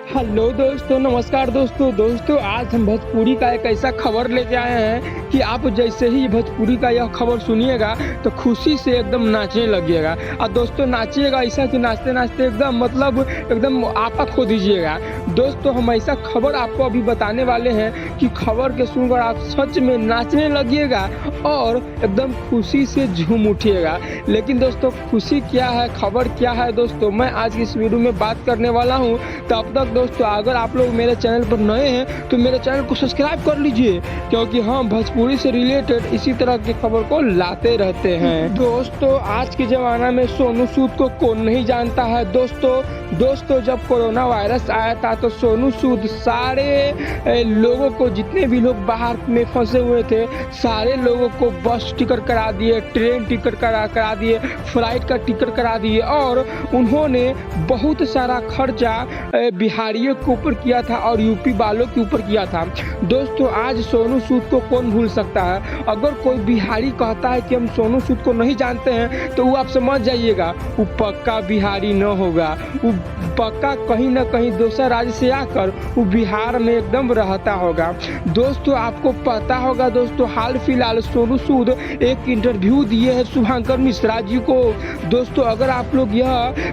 Hello दोस्तों, नमस्कार दोस्तों आज हम भोजपुरी का एक ऐसा खबर लेके आए हैं कि आप जैसे ही भोजपुरी का यह खबर सुनिएगा तो खुशी से एकदम नाचने लगिएगा। और दोस्तों नाचिएगा ऐसा कि नाचते नाचते एकदम आपा खो दीजिएगा। दोस्तों हम ऐसा खबर आपको अभी बताने वाले हैं कि खबर के सुनकर आप सच में नाचने लगिएगा और एकदम खुशी से झूम उठिएगा। लेकिन दोस्तों खुशी क्या है, खबर क्या है, दोस्तों मैं आज की इस वीडियो में बात करने वाला हूँ। तब तक दोस्तों अगर आप लोग मेरे चैनल पर नए हैं तो मेरे चैनल को सब्सक्राइब कर लीजिए, क्योंकि हम भोजपुरी से रिलेटेड इसी तरह की खबर को लाते रहते हैं। दोस्तों आज के ज़माना में सोनू सूद को कौन नहीं जानता है। दोस्तों जब कोरोना वायरस आया था तो सोनू सूद सारे लोगों को, जितने भी लोग बाहर में फंसे हुए थे, सारे लोगों को बस टिकट करा दिए, ट्रेन टिकट करा दिए, फ्लाइट का टिकट करा दिए और उन्होंने बहुत सारा खर्चा बिहारियों के ऊपर किया था और यूपी वालों के ऊपर किया था। दोस्तों आज सोनू सूद को कौन भूल सकता है। अगर कोई बिहारी कहता है कि हम सोनू सूद को नहीं जानते हैं तो वो आप समझ जाइएगा वो पक्का बिहारी न होगा, वो पक्का कहीं ना कहीं दूसरा राज्य से आकर वो बिहार में एकदम रहता होगा। दोस्तों आपको पता होगा दोस्तों, हाल फिलहाल सोनू सूद एक इंटरव्यू दिए हैं शुभंकर मिश्रा जी को। दोस्तों अगर आप लोग यह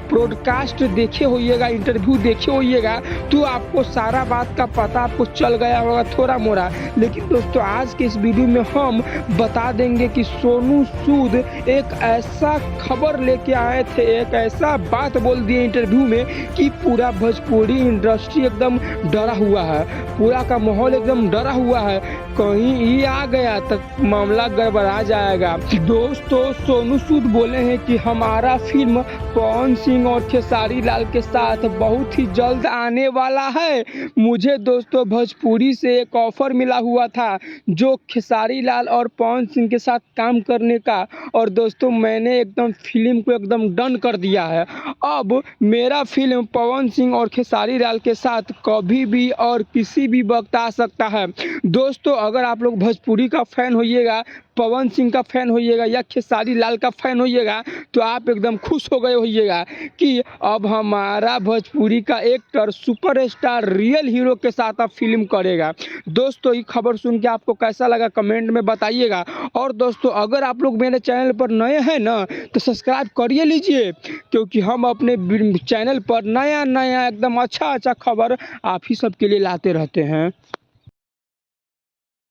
ब्रॉडकास्ट देखे होइएगा, इंटरव्यू देखे होइएगा तो आपको सारा बात का पता आपको चल गया होगा थोड़ा मोड़ा। लेकिन दोस्तों आज के इस वीडियो में हम बता देंगे कि सोनू सूद एक ऐसा खबर लेके आए थे, एक ऐसा बात बोल दिए इंटरव्यू में कि पूरा भोजपुरी इंडस्ट्री एकदम डरा हुआ है, पूरा का माहौल एकदम डरा हुआ है, कहीं ये आ गया तो मामला गड़बड़ा जाएगा। दोस्तों सोनू सूद बोले हैं कि हमारा फिल्म पवन सिंह और खेसारी लाल के साथ बहुत ही जल्द आने वाला है। मुझे दोस्तों भोजपुरी से एक ऑफर मिला हुआ था जो खेसारी लाल और पवन सिंह के साथ काम करने का, और दोस्तों मैंने एकदम फिल्म को एकदम डन कर दिया है। अब मेरा फिल्म पवन सिंह और खेसारी लाल के साथ कभी भी और किसी भी वक्त आ सकता है। दोस्तों अगर आप लोग भोजपुरी का फैन होइएगा, पवन सिंह का फैन होइएगा या खेसारी लाल का फैन होइएगा तो आप एकदम खुश हो गए होइएगा कि अब हमारा भोजपुरी का एक्टर सुपरस्टार रियल हीरो के साथ अब फिल्म करेगा। दोस्तों ये खबर सुन के आपको कैसा लगा कमेंट में बताइएगा। और दोस्तों अगर आप लोग मेरे चैनल पर नए हैं ना तो सब्सक्राइब करिए लीजिए, क्योंकि हम अपने चैनल पर नया एकदम अच्छा खबर आप ही सबके लिए लाते रहते हैं।